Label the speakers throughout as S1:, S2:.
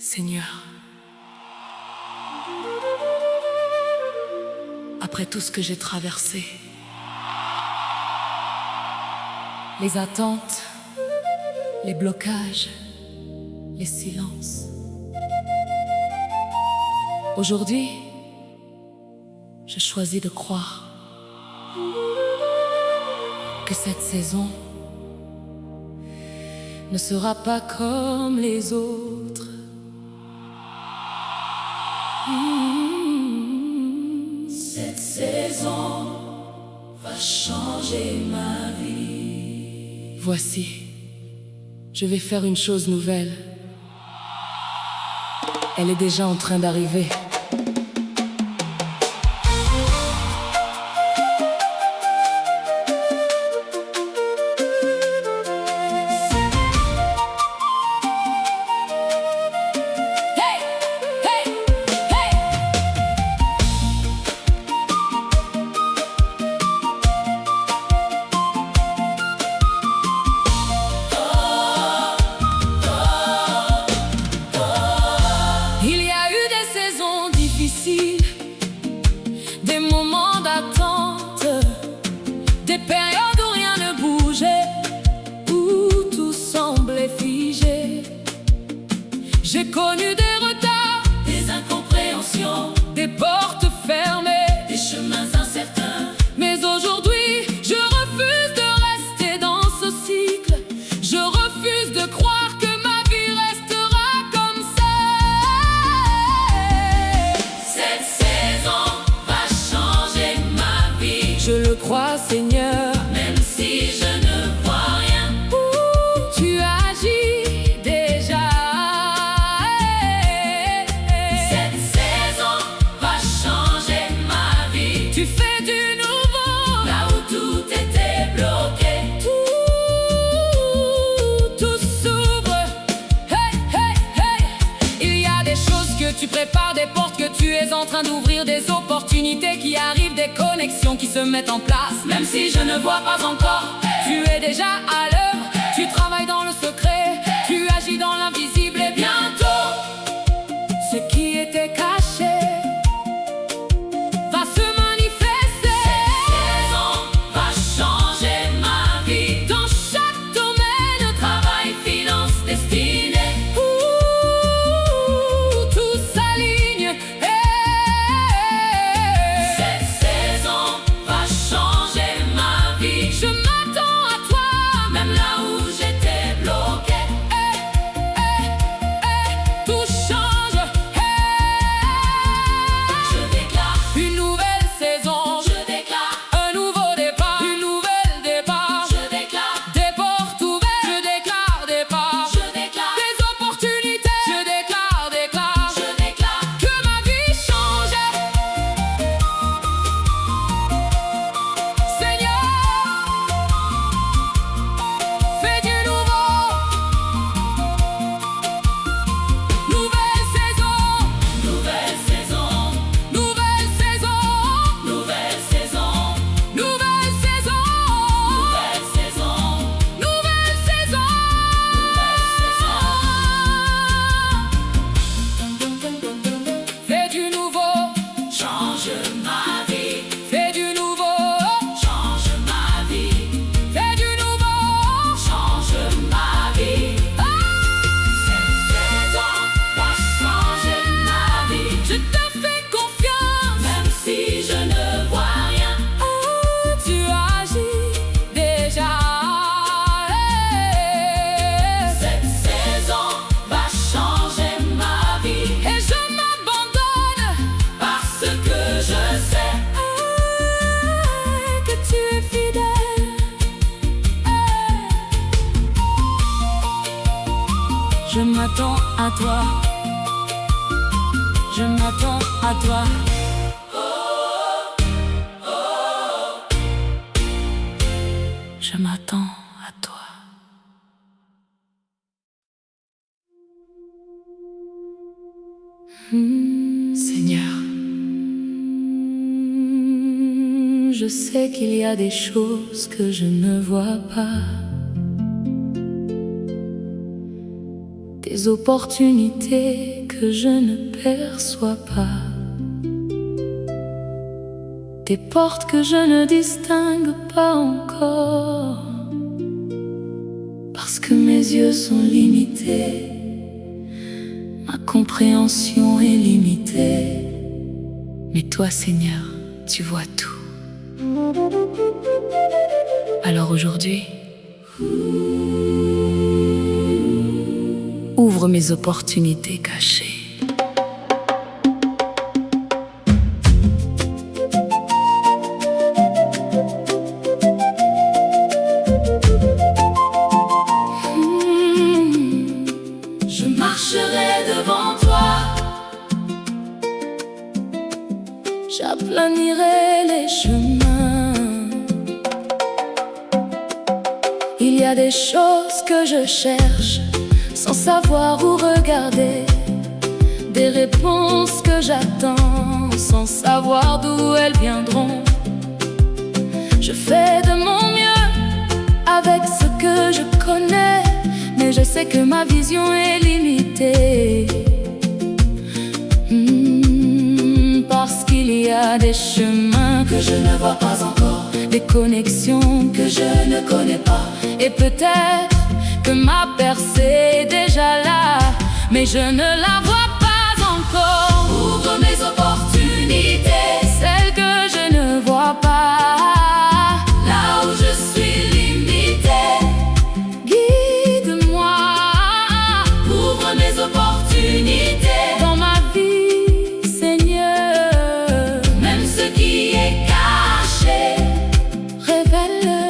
S1: Seigneur, après tout ce que j'ai traversé, les attentes, les blocages, les silences, aujourd'hui, je choisis de croire que cette saison ne sera pas comme les autres. Cette saison va changer ma vie. Voici, je vais faire une chose nouvelle. Elle est déjà en train d'arriver. Des moments d'attente, des périodes où rien ne bougeait, où tout semblait figé. J'ai connu des retards, des incompréhensions, des portes fermées, des chemins incertains. Mais aujourd'hui, je refuse de rester dans ce cycle. Je refuse de croire que ma vie restera comme ça. Cette saison va changer ma vie. Je le crois, Seigneur, même si je ne vois rien. Tu agis déjà. Cette saison va changer ma vie. Tu fais du nouveau là où tout était bloqué. Tout s'ouvre. Hey, hey, hey. Il y a des choses que tu prépares, des portes que tu es en train d'ouvrir, des opportunités qui arrivent, des connexions qui se mettent en place. Même si je ne vois pas encore, tu es déjà à l'œuvre. Tu travailles dans le secret, tu agis dans l'invisible. Et bientôt, ce qui était caché va se manifester. Cette saison va changer ma vie. Dans chaque domaine, travail, finance, destinée, tout s'aligne. Cette saison va changer ma vie. Je m'attends à toi, même là où j'étais bloqué. Tout change. Je déclare une nouvelle saison. Je déclare un nouveau départ. Une nouvelle départ. Je déclare des portes ouvertes. Je déclare des pas. Je déclare des opportunités. Je déclare que ma vie change. Seigneur, fais du nouveau. Nouvelle saison. Nouvelle saison. Nouvelle saison. Nouvelle saison. Nouvelle saison. Nouvelle saison. Nouvelle saison. Fais du nouveau. Change ma vie. Fais du nouveau. Change ma vie. Fais du nouveau. Change ma vie. Cette saison va changer ma vie. Je te fais confiance, même si je ne vois rien. Tu agis déjà. Cette saison va changer ma vie. Et je m'abandonne parce que je sais que tu es fidèle. Je m'attends à toi. Je m'attends à toi. Je m'attends à toi. Seigneur, je sais qu'il y a des choses que je ne vois pas. des opportunités que je ne perçois pas, des portes que je ne distingue pas encore, parce que mes yeux sont limités, ma compréhension est limitée. Mais toi, Seigneur, tu vois tout. Alors aujourd'hui, ouvre mes opportunités cachées. Je marcherai devant toi, j'aplanirai les chemins. Il y a des choses que je cherche sans savoir où regarder, des réponses que j'attends sans savoir d'où elles viendront. Je fais de mon mieux avec ce que je connais, mais je sais que ma vision est limitée. Parce qu'il y a des chemins que je ne vois pas encore, des connexions que je ne connais pas, et peut-être que ma percée est déjà là, mais je ne la vois pas encore. Ouvre mes opportunités, celles que je ne vois pas, là où je suis limité. Guide-moi, ouvre mes opportunités dans ma vie, Seigneur. Même ce qui est caché, révèle-le.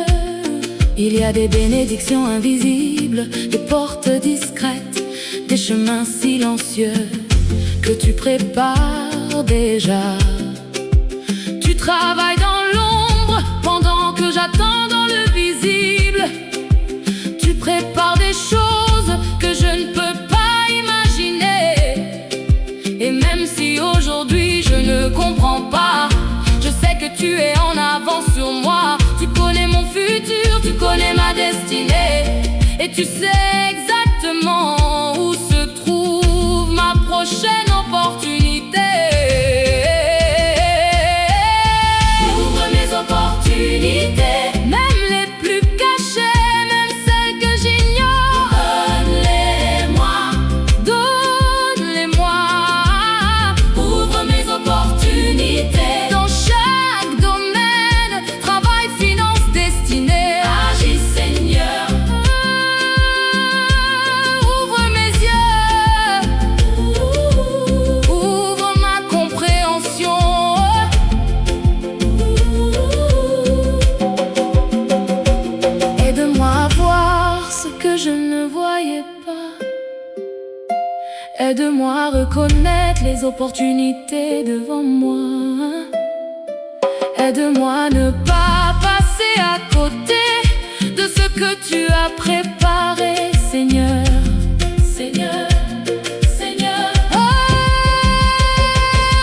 S1: Il y a des bénédictions invisibles, des portes discrètes, des chemins silencieux que tu prépares déjà. Tu travailles dans l'ombre pendant que j'attends dans le visible. Tu prépares des choses que je ne peux pas imaginer. Et même si aujourd'hui je ne comprends pas, je sais que tu es en avance sur moi. Tu connais mon futur, tu connais ma destinée, et tu sais exactement où se trouve ma prochaine opportunité. Ouvre mes opportunités, même les plus cachées, même celles que j'ignore. Donne-les-moi, ouvre mes opportunités dans chaque domaine, travail, finance, destinée. Agis, Seigneur. Ouvre mes yeux, ouvre ma compréhension. Aide-moi à voir ce que je ne voyais pas. Aide-moi à reconnaître les opportunités devant moi. Aide-moi à ne pas passer à côté de ce que tu as préparé, Seigneur. Seigneur, Seigneur. Oh,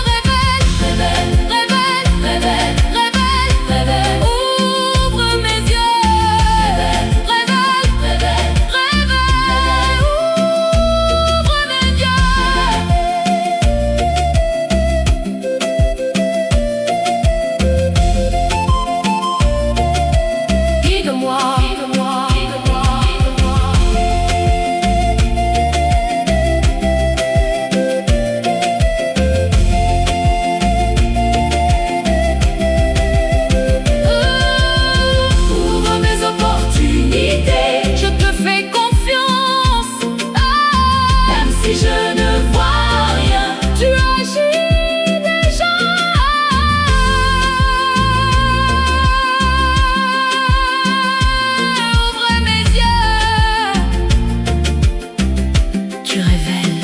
S1: révèle, révèle, révèle, révèle, révèle, révèle. Ouvre mes yeux. Révèle, révèle, révèle, révèle. Ouvre mes yeux. Guide-moi, guide-moi, guide-moi, guide-moi. Ouvre mes opportunités, je te fais confiance. Même si je ne vois rien, tu agis déjà. Ouvre mes yeux, tu révèles.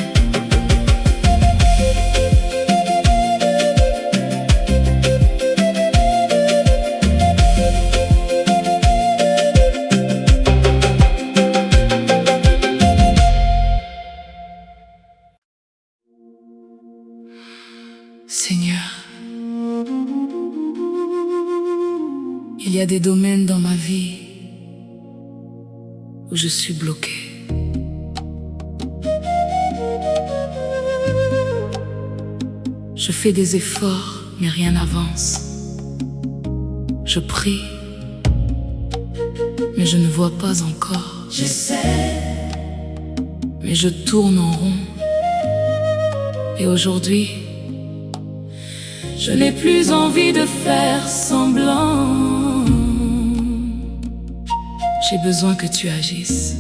S1: Seigneur, il y a des domaines dans ma vie où je suis bloquée. Je fais des efforts, mais rien n'avance. Je prie, mais je ne vois pas encore.
S2: J'essaie,
S1: mais je tourne en rond. Et aujourd'hui, je n'ai plus envie de faire semblant. J'ai besoin que tu agisses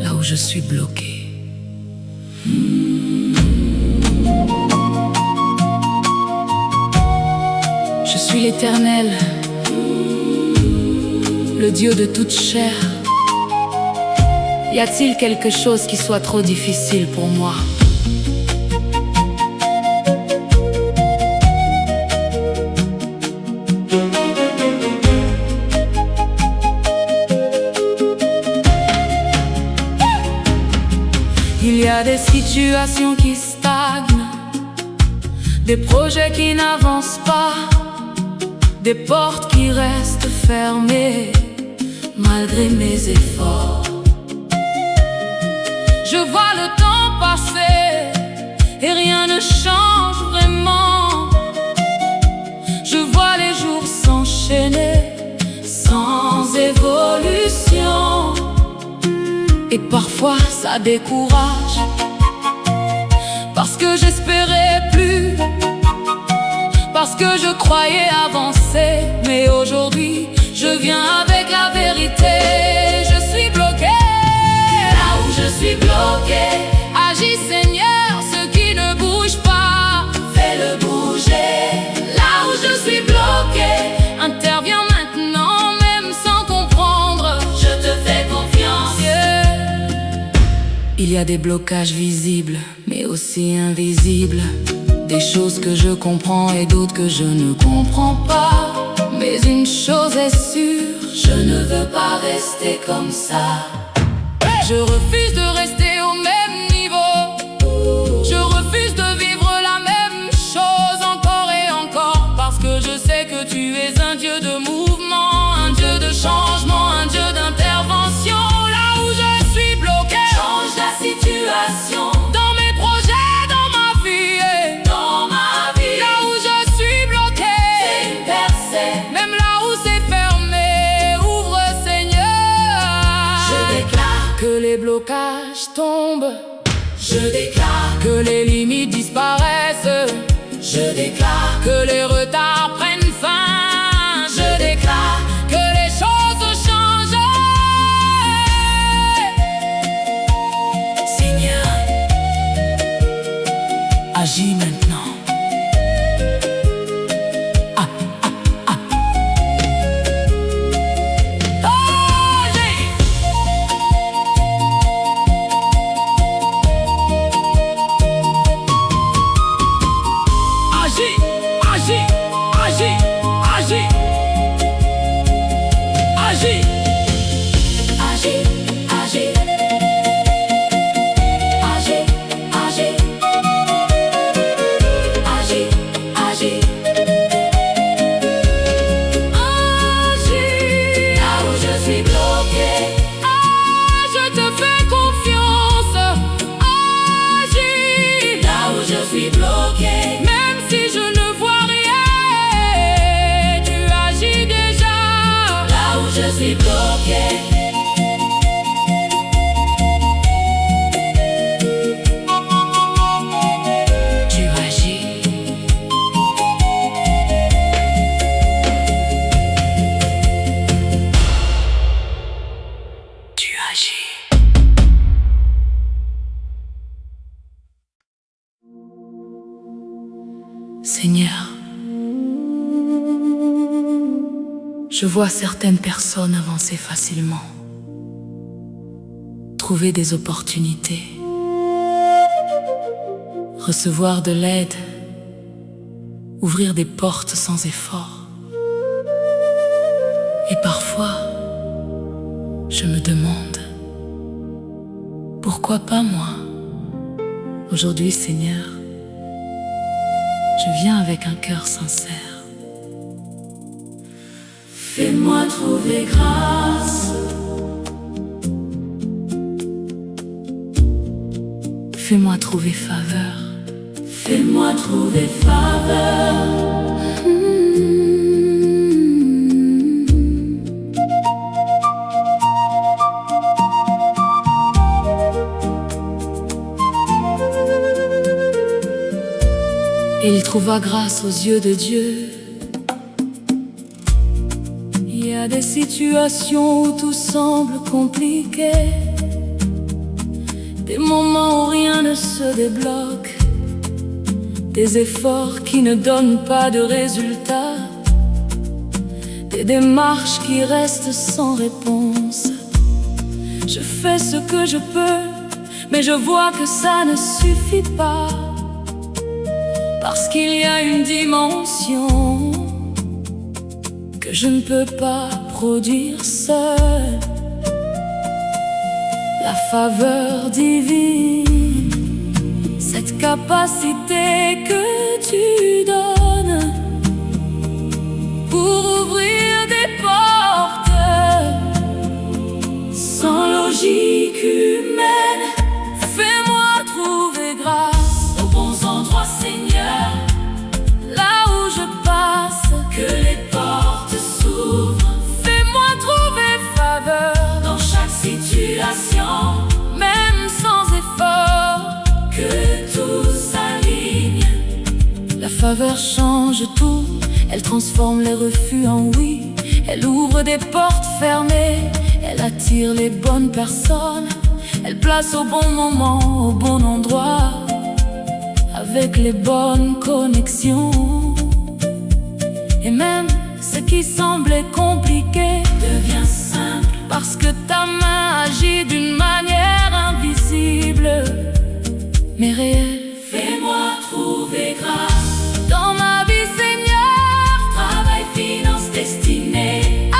S1: là où je suis bloqué. Je suis l'Éternel, le Dieu de toute chair. Y a-t-il quelque chose qui soit trop difficile pour moi? Il y a des situations qui stagnent, des projets qui n'avancent pas, des portes qui restent fermées malgré mes efforts. Je vois le temps passer et rien ne change vraiment. Je vois les jours s'enchaîner sans évolution. Et parfois ça décourage, parce que j'espérais plus, parce que je croyais avancer. Mais aujourd'hui, je viens avec la vérité. Je suis bloqué, là où je suis bloqué. Agis Seigneur, ce qui ne bouge pas, fais-le bouger. Là où je suis bloqué, interviens maintenant, même sans comprendre. Je te fais confiance. Il y a des blocages visibles, mais aussi invisibles. Des choses que je comprends et d'autres que je ne comprends pas. Mais une chose est sûre, je ne veux pas rester comme ça. Je refuse de rester au même niveau. Je refuse de vivre la même chose encore et encore. Parce que je sais que tu es un Dieu de mouvement, un Dieu de changement, un Dieu d'intervention. Là où je suis bloqué, change la situation. Dans mes projets, dans ma vie,
S2: dans ma vie.
S1: Là où je suis bloqué,
S2: C'est une percée.
S1: même là où c'est fermé, ouvre Seigneur.
S2: Je déclare
S1: Que les blocages tombent,
S2: Je déclare
S1: que les limites disparaissent,
S2: Je déclare
S1: que les retards prennent fin. Je déclare que les choses changent. Seigneur, agis maintenant. Agis, agis, agis, agis, agis.
S2: Agis, agis, agis, agis, agis, agis,
S1: Agis.
S2: là où je suis bloqué.
S1: Je te fais confiance. Agis.
S2: Là où je suis bloqué.
S1: Même si je ne vois rien, tu agis déjà.
S2: Là où je suis bloqué.
S1: Tu agis. Tu agis. Seigneur, je vois certaines personnes avancer facilement, trouver des opportunités, recevoir de l'aide, ouvrir des portes sans effort. Et parfois, je me demande, pourquoi pas moi? Aujourd'hui, Seigneur, je viens avec un cœur sincère.
S2: Fais-moi trouver grâce.
S1: Fais-moi trouver faveur.
S2: Fais-moi trouver faveur.
S1: Et il trouva grâce aux yeux de Dieu. Il y a des situations où tout semble compliqué, des moments où rien ne se débloque, des efforts qui ne donnent pas de résultats, des démarches qui restent sans réponse. Je fais ce que je peux, mais je vois que ça ne suffit pas, parce qu'il y a une dimension que je ne peux pas produire seul. La faveur divine, cette capacité que tu donnes pour ouvrir des portes sans logique humaine. Fais-moi trouver grâce
S2: Aux bons endroits, Seigneur,
S1: là où je passe,
S2: que les portes s'ouvrent.
S1: fais-moi trouver faveur
S2: Dans chaque situation,
S1: même sans effort.
S2: que tout s'aligne.
S1: La faveur change tout, elle transforme les refus en oui. Elle ouvre des portes fermées, elle attire les bonnes personnes. Elle place au bon moment, au bon endroit, avec les bonnes connexions. Et même ce qui semblait compliqué
S2: Devient simple.
S1: parce que ta main agit d'une manière invisible, mais réelle.
S2: Fais-moi trouver grâce.
S1: Dans ma vie, Seigneur,
S2: Travail, finance, destinée.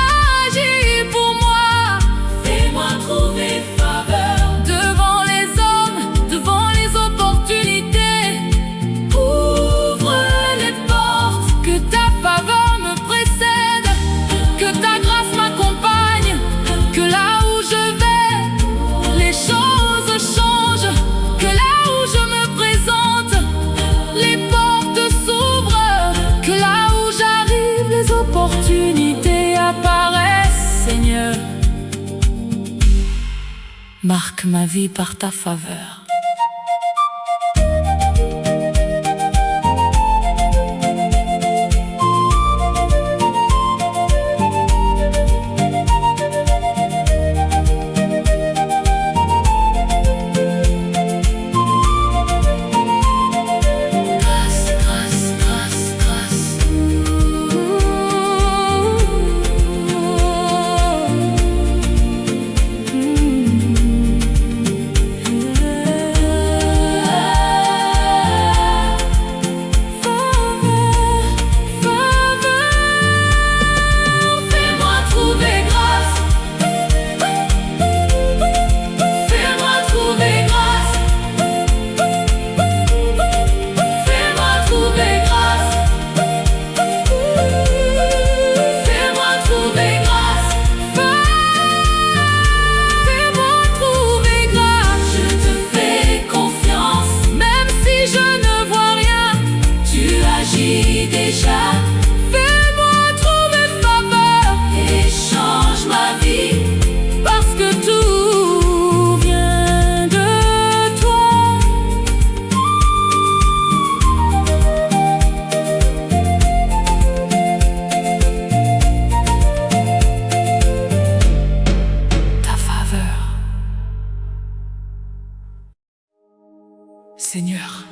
S1: agis pour moi.
S2: Fais-moi trouver faveur.
S1: Devant les hommes, devant les opportunités,
S2: Ouvre les portes.
S1: que ta faveur me précède, que ta grâce m'accompagne, que là où je vais, les choses changent, que là où je me présente, les portes s'ouvrent, que là où j'arrive, les opportunités apparaissent. Seigneur, marque ma vie par ta faveur.
S2: Grâce, grâce, grâce, grâce. Fais-moi trouver grâce. Fais-moi trouver grâce. Fais-moi trouver grâce. Fais-moi trouver grâce.
S1: Fais-moi trouver grâce,
S2: Je te fais confiance.
S1: même si je ne vois rien.
S2: Tu agis déjà
S1: Fais-moi trouver faveur,
S2: et change ma vie.
S1: parce que tout vient de toi. Ta faveur. Seigneur,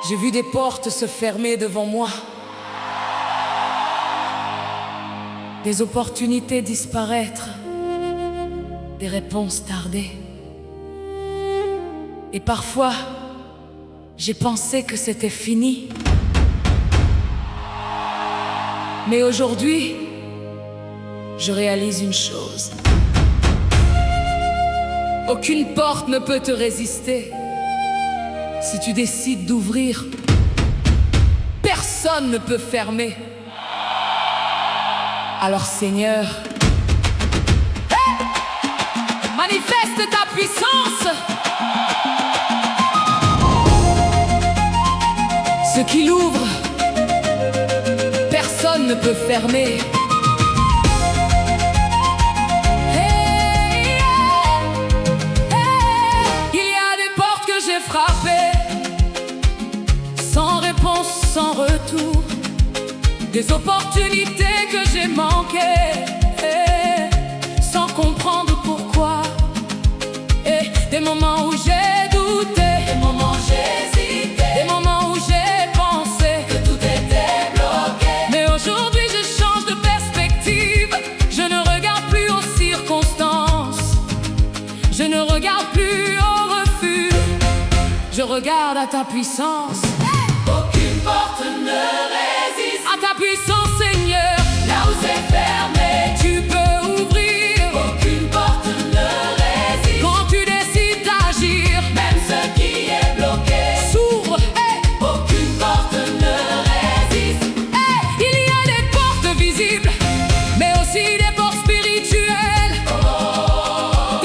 S1: j'ai vu des portes se fermer devant moi, des opportunités disparaître, des réponses tarder. Et parfois, j'ai pensé que c'était fini. Mais aujourd'hui, je réalise une chose. Aucune porte ne peut te résister. Si tu décides d'ouvrir, personne ne peut fermer. Alors Seigneur, manifeste ta puissance. ne peux fermer. Il y a des portes que j'ai frappées, sans réponse, sans retour. Des opportunités que j'ai manquées, sans comprendre pourquoi. Et des moments où j'ai douté,
S2: Des moments j'ai hésité,
S1: des moments où j'ai pensé
S2: que tout était bloqué.
S1: mais aujourd'hui je change de perspective. Je ne regarde plus aux circonstances, je ne regarde plus au refus, je regarde à ta puissance.
S2: Aucune porte ne résiste.
S1: À ta puissance, Seigneur,
S2: Là où c'est fermé,
S1: tu peux ouvrir.
S2: aucune porte ne résiste.
S1: Quand tu décides d'agir,
S2: Même ce qui est bloqué,
S1: s'ouvre.
S2: aucune porte ne résiste.
S1: Il y a des portes visibles, mais aussi des portes spirituelles.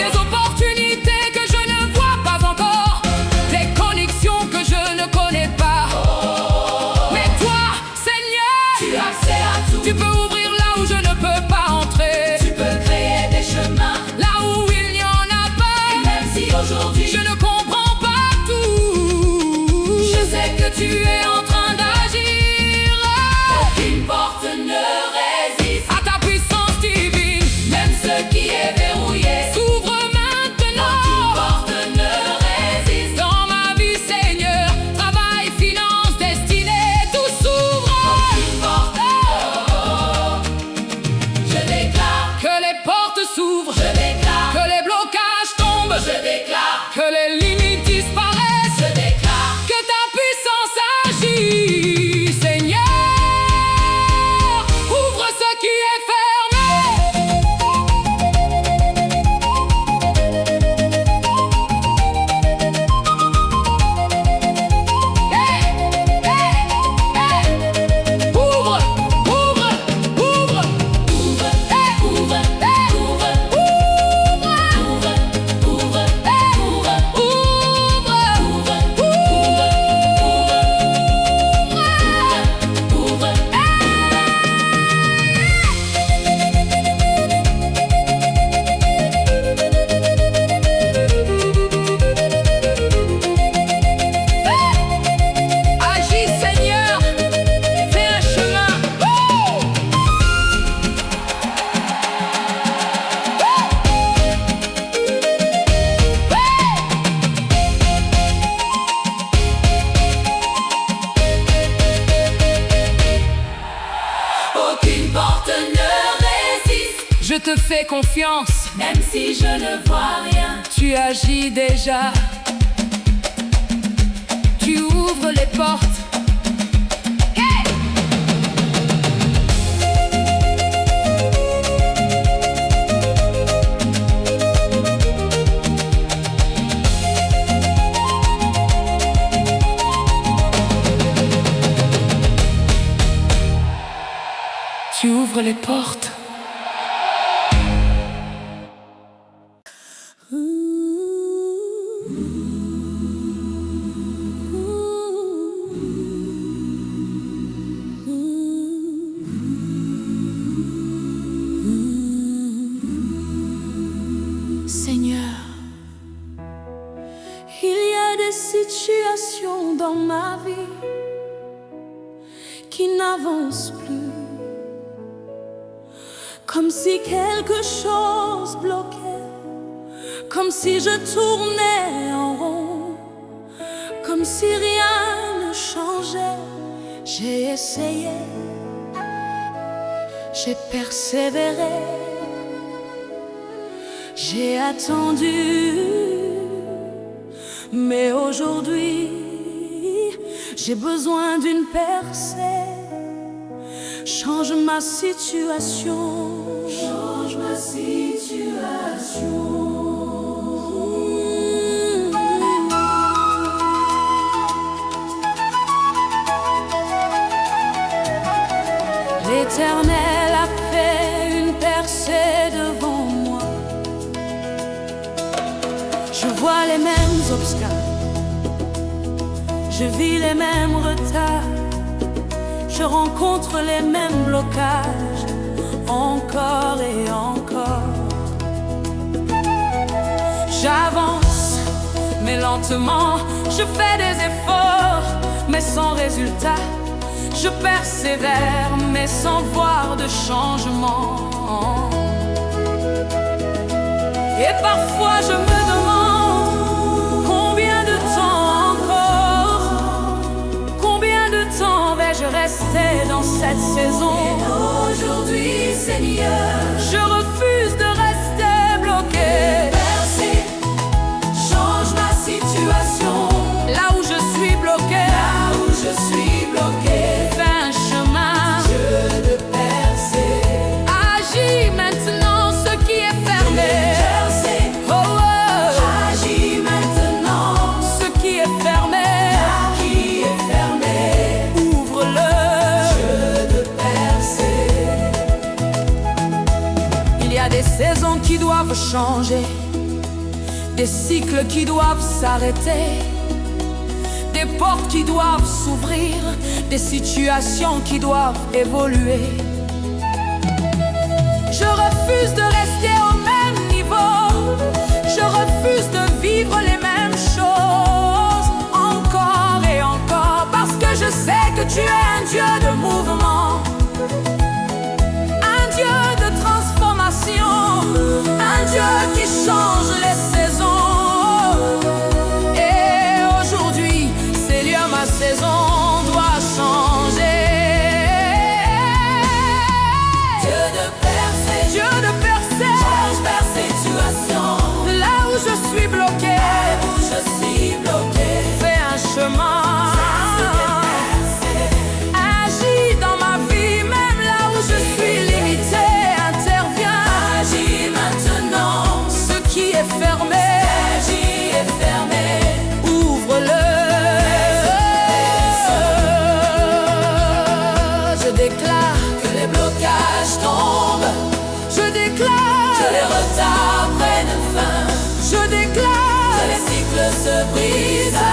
S1: Des opportunités que je ne vois pas encore, des connexions que je ne connais pas. Mais toi, Seigneur,
S2: Tu as accès à tout.
S1: tu peux ouvrir là où je ne peux pas entrer,
S2: Tu peux créer des chemins.
S1: là où il n'y en a pas.
S2: Même si aujourd'hui
S1: Je ne comprends pas tout,
S2: je sais que
S1: tu es en train d'agir.
S2: aucune porte ne résiste.
S1: À ta puissance divine,
S2: Même ce qui est verrouillé,
S1: s'ouvre
S2: aucune
S1: maintenant.
S2: porte ne résiste.
S1: Dans ma vie, Seigneur, travail, finance, destinée, tout s'ouvre.
S2: Aucune porte. Je déclare,
S1: Que les portes s'ouvrent,
S2: je déclare,
S1: que les blocages tombent,
S2: je déclare,
S1: que les limites disparaissent,
S2: je déclare.
S1: que ta puissance agit, Seigneur. Ouvre ce qui est fermé. Ouvre, ouvre, ouvre.
S2: Ouvre, ouvre, ouvre, ouvre, ouvre, ouvre.
S1: Agis, Seigneur, fais un chemin.
S2: Aucune porte ne résiste.
S1: Je te fais confiance,
S2: Même si je ne vois rien,
S1: tu agis déjà. Tu ouvres les portes. Tu ouvres les portes.
S3: Seigneur, il y a des situations dans ma vie qui n'avancent plus, comme si quelque chose bloquait, comme si je tournais en rond, comme si rien ne changeait. J'ai essayé, j'ai persévéré, j'ai attendu, mais aujourd'hui, j'ai besoin d'une percée. Change ma situation,
S2: change ma situation.
S3: L'Éternel a fait une percée devant moi. Je vois les mêmes obstacles, je vis les mêmes retards. je rencontre les mêmes blocages, encore et encore. J'avance, mais lentement, je fais des efforts, mais sans résultat. Je persévère, mais sans voir de changement. Et parfois je me demande combien de temps encore, combien de temps vais-je rester dans cette saison.
S2: Et aujourd'hui, Seigneur,
S3: je refuse de rester bloqué.
S2: Merci, change ma situation.
S3: Là où je suis bloqué,
S2: Là où je suis bloqué,
S3: fais un chemin.
S2: Dieu de percer.
S3: Agis maintenant ce qui est fermé.
S2: Percer,
S3: Oh, oh.
S2: agis maintenant.
S3: Ce qui est fermé,
S2: Qui est fermé,
S3: ouvre-le.
S2: Dieu de percer.
S3: Il y a des saisons qui doivent changer, des cycles qui doivent s'arrêter, des portes qui doivent s'ouvrir, des situations qui doivent évoluer. Je refuse de rester au même niveau, je refuse de vivre les mêmes choses encore et encore, parce que je sais que tu es un Dieu de mouvement, un Dieu de transformation, un Dieu qui change les saisons. Et aujourd'hui, Seigneur, ma saison doit changer.
S2: Dieu de percer,
S3: Dieu de percer,
S2: change ma situation.
S3: là où je suis bloqué,
S2: Où je suis bloqué,
S3: fais un chemin. Agis dans ma vie, même là où je suis limité, interviens.
S2: agis maintenant.
S3: Ce qui est fermé,
S2: Agis est fermé,
S3: ouvre-le. Je déclare,
S2: que les blocages tombent,
S3: je déclare,
S2: que les retards prennent fin,
S3: je déclare,
S2: que les cycles se brisent,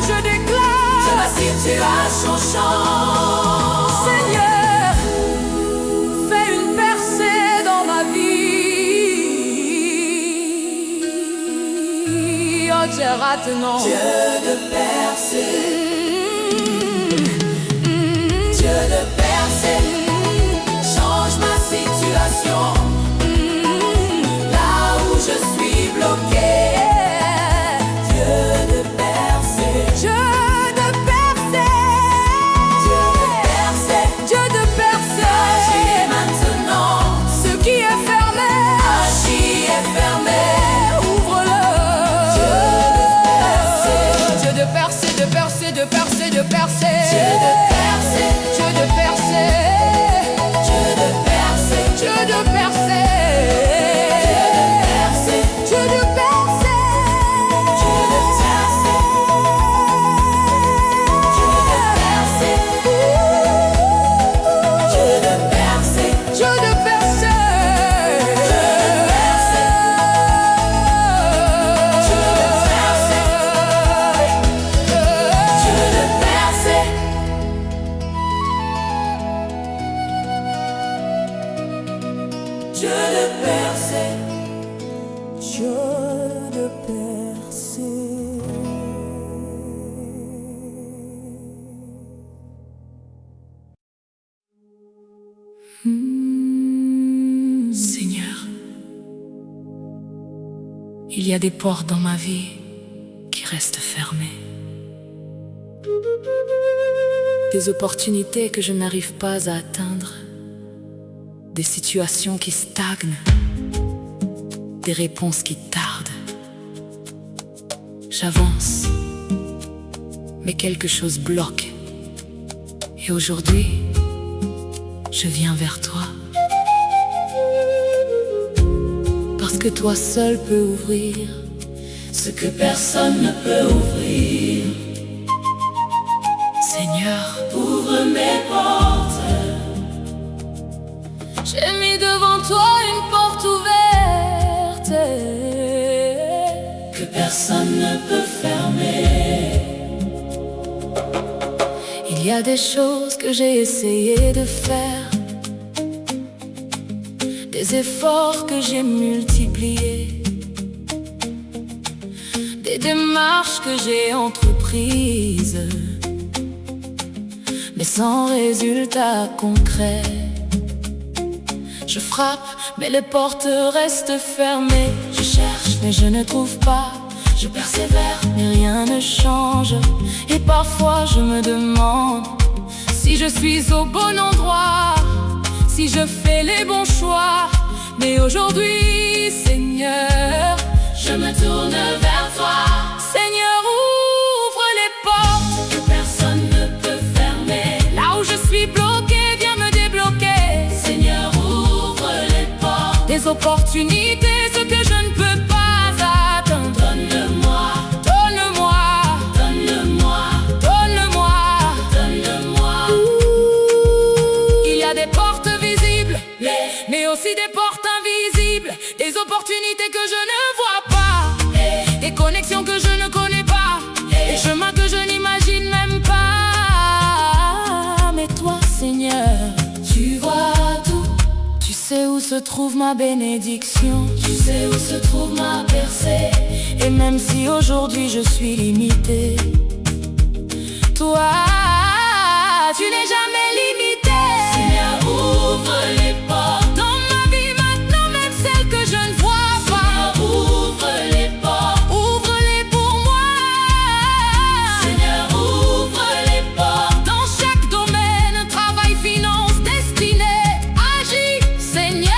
S3: je
S2: que
S3: déclare.
S2: ma situation change.
S3: Seigneur, fais une percée dans ma vie. Oh, Dieu, maintenant.
S2: Dieu de percer, Dieu de percer, change ma situation. Là où je suis bloqué, Dieu de percer,
S3: Dieu de percer,
S2: Dieu de percer,
S3: Dieu de percer.
S2: agis maintenant.
S3: Ce qui est fermé,
S2: Agis est fermé,
S3: ouvre-le.
S2: Dieu de
S3: Dieu
S2: percer,
S3: de percer, de percer, de percer, de percer.
S2: Dieu de percer,
S3: Dieu de percer,
S2: Dieu de percer,
S3: Dieu de percer,
S2: Dieu de percer,
S3: Dieu de percer.
S2: Dieu de percer, Dieu de percer,
S3: Dieu de percer,
S2: Dieu de percer. Dieu de percer,
S3: Dieu de percer. Seigneur, il y a des portes dans ma vie qui restent fermées, des opportunités que je n'arrive pas à atteindre, des situations qui stagnent, des réponses qui tardent. J'avance, mais quelque chose bloque. Et aujourd'hui, je viens vers toi. Parce que toi seul peux ouvrir
S2: ce que personne ne peut ouvrir.
S3: Seigneur,
S2: Ouvre mes portes,
S3: j'ai mis devant toi une porte ouverte
S2: que personne ne peut fermer.
S3: Il y a des choses
S1: choses que j'ai essayé de faire, des efforts que j'ai multipliés, des démarches que j'ai entreprises, mais sans résultat concret. Je frappe, mais les portes restent fermées. Je cherche, mais je ne trouve pas. Je persévère, mais rien ne change. Et parfois je me demande si je suis au bon endroit, si je fais les bons choix. Mais aujourd'hui, Seigneur, je me tourne vers toi. Seigneur, ouvre les portes que personne ne peut fermer. Là où je suis bloqué, viens me débloquer. Seigneur, ouvre les portes des opportunités, ce que je ne peux pas atteindre. Donne-le-moi, donne-le-moi, donne-le-moi, donne-le-moi, donne-le-moi. Il y a des portes visibles, mais aussi des portes invisibles, des opportunités que je ne vois pas, des connexions que je ne connais pas, des chemins que je n'imagine même pas. Mais toi, Seigneur, tu vois tout. Tu sais où se trouve ma bénédiction, tu sais où se trouve ma percée. Et même si aujourd'hui je suis limité, toi, tu n'es jamais limité. Seigneur, ouvre les portes dans ma vie maintenant, même celles que je ne vois pas. Seigneur, ouvre les portes, ouvre-les pour moi. Seigneur, ouvre les portes dans chaque domaine, travail, finance, destinée. Agis, Seigneur.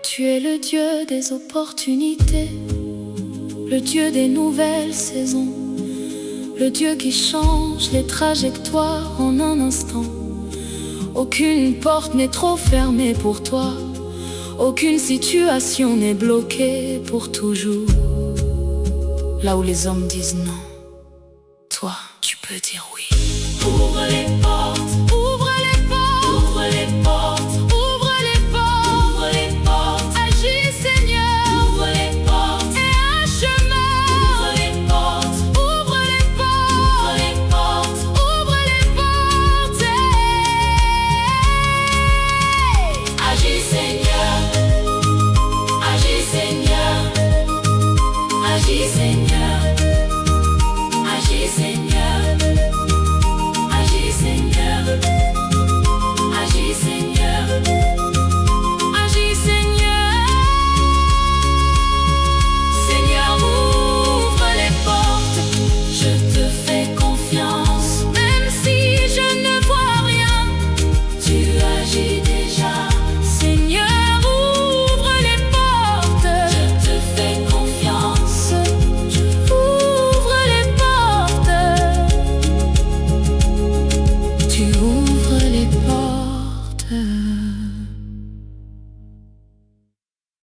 S1: Tu es le Dieu des opportunités, le Dieu des nouvelles saisons, le Dieu qui change les trajectoires en un instant. Aucune porte n'est trop fermée pour toi, aucune situation n'est bloquée pour toujours. Là où les hommes disent non, toi, tu peux dire oui. Ouvre les portes.